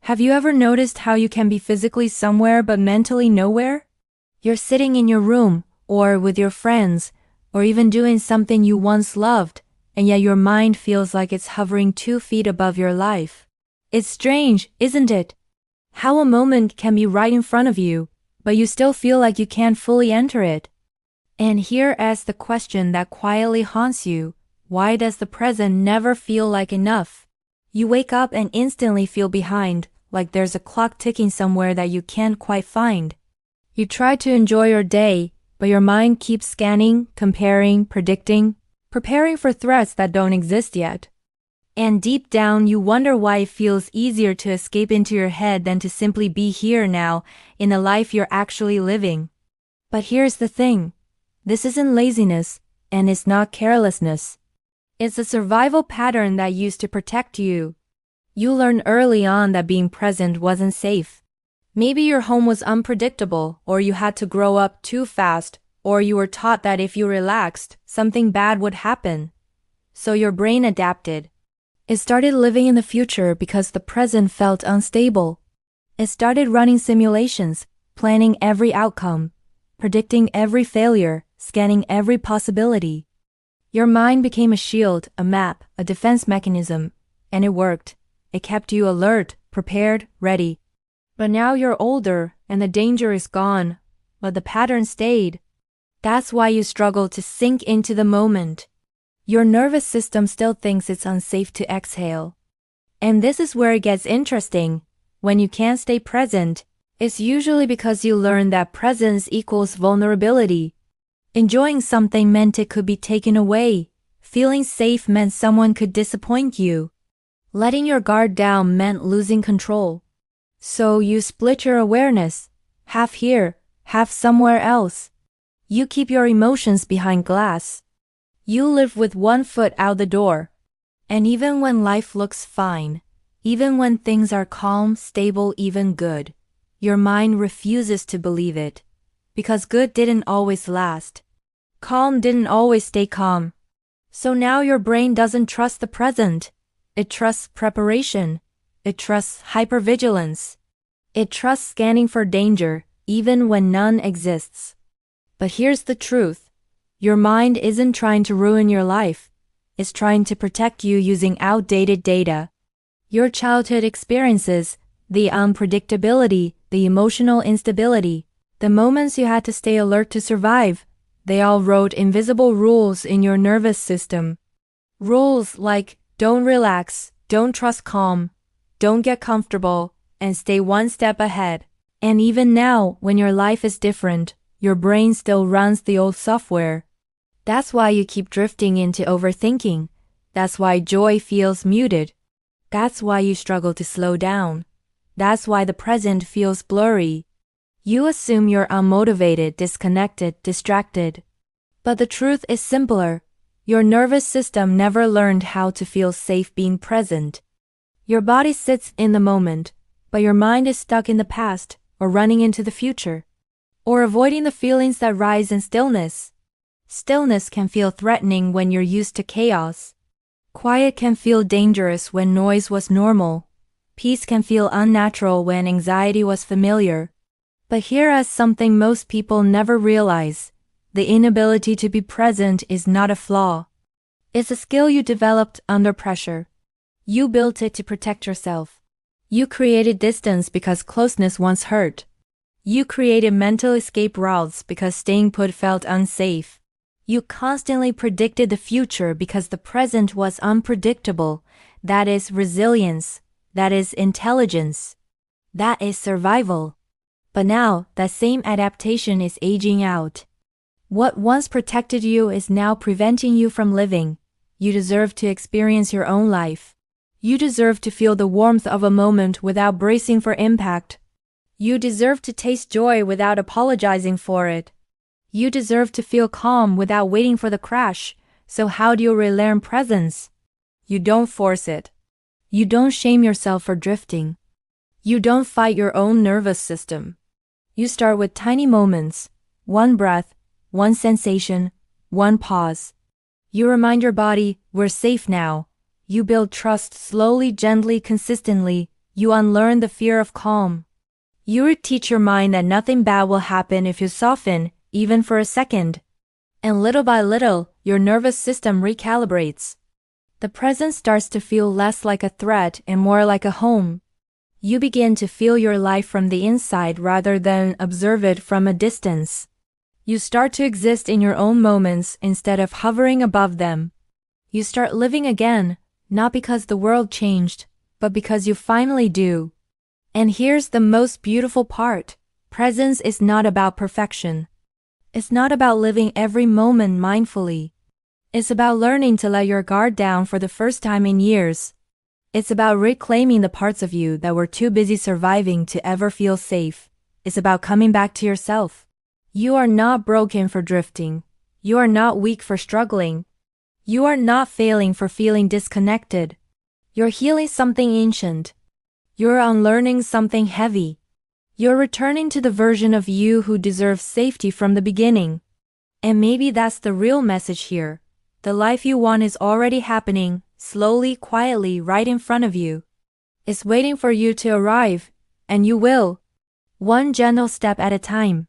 Have you ever noticed how you can be physically somewhere but mentally nowhere? You're sitting in your room, or with your friends, or even doing something you once loved, and yet your mind feels like it's hovering 2 feet above your life. It's strange, isn't it? How a moment can be right in front of you, but you still feel like you can't fully enter it. And here is the question that quietly haunts you. Why does the present never feel like enough? You wake up and instantly feel behind, like there's a clock ticking somewhere that you can't quite find. You try to enjoy your day, but your mind keeps scanning, comparing, predicting, preparing for threats that don't exist yet. And deep down, you wonder why it feels easier to escape into your head than to simply be here now, in the life you're actually living. But here's the thing. This isn't laziness, and it's not carelessness. It's a survival pattern that used to protect you. You learned early on that being present wasn't safe. Maybe your home was unpredictable, or you had to grow up too fast, or you were taught that if you relaxed, something bad would happen. So your brain adapted. It started living in the future because the present felt unstable. It started running simulations, planning every outcome, predicting every failure, scanning every possibility. Your mind became a shield, a map, a defense mechanism, and it worked. It kept you alert, prepared, ready. But now you're older, and the danger is gone, but the pattern stayed. That's why you struggle to sink into the moment. Your nervous system still thinks it's unsafe to exhale. And this is where it gets interesting. When you can't stay present, it's usually because you learn that presence equals vulnerability. Enjoying something meant it could be taken away. Feeling safe meant someone could disappoint you. Letting your guard down meant losing control. So you split your awareness, half here, half somewhere else. You keep your emotions behind glass. You live with one foot out the door. And even when life looks fine, even when things are calm, stable, even good, your mind refuses to believe it. Because good didn't always last. Calm didn't always stay calm. So now your brain doesn't trust the present. It trusts preparation. It trusts hypervigilance. It trusts scanning for danger, even when none exists. But here's the truth. Your mind isn't trying to ruin your life. It's trying to protect you using outdated data. Your childhood experiences, the unpredictability, the emotional instability, the moments you had to stay alert to survive, they all wrote invisible rules in your nervous system. Rules like, don't relax, don't trust calm, don't get comfortable, and stay one step ahead. And even now, when your life is different, your brain still runs the old software. That's why you keep drifting into overthinking. That's why joy feels muted. That's why you struggle to slow down. That's why the present feels blurry. You assume you're unmotivated, disconnected, distracted. But the truth is simpler. Your nervous system never learned how to feel safe being present. Your body sits in the moment, but your mind is stuck in the past, or running into the future, or avoiding the feelings that rise in stillness. Stillness can feel threatening when you're used to chaos. Quiet can feel dangerous when noise was normal. Peace can feel unnatural when anxiety was familiar. But here is something most people never realize. The inability to be present is not a flaw. It's a skill you developed under pressure. You built it to protect yourself. You created distance because closeness once hurt. You created mental escape routes because staying put felt unsafe. You constantly predicted the future because the present was unpredictable. That is resilience. That is intelligence. That is survival. But now, that same adaptation is aging out. What once protected you is now preventing you from living. You deserve to experience your own life. You deserve to feel the warmth of a moment without bracing for impact. You deserve to taste joy without apologizing for it. You deserve to feel calm without waiting for the crash. So how do you relearn presence? You don't force it. You don't shame yourself for drifting. You don't fight your own nervous system. You start with tiny moments, one breath, one sensation, one pause. You remind your body, we're safe now. You build trust slowly, gently, consistently, You unlearn the fear of calm. You teach your mind that nothing bad will happen if you soften, even for a second. And little by little, your nervous system recalibrates. The present starts to feel less like a threat and more like a home. You begin to feel your life from the inside rather than observe it from a distance. You start to exist in your own moments instead of hovering above them. You start living again, not because the world changed, but because you finally do. And here's the most beautiful part. Presence is not about perfection. It's not about living every moment mindfully. It's about learning to let your guard down for the first time in years. It's about reclaiming the parts of you that were too busy surviving to ever feel safe. It's about coming back to yourself. You are not broken for drifting. You are not weak for struggling. You are not failing for feeling disconnected. You're healing something ancient. You're unlearning something heavy. You're returning to the version of you who deserves safety from the beginning. And maybe that's the real message here. The life you want is already happening, slowly, quietly, right in front of you. It's waiting for you to arrive, and you will. One gentle step at a time.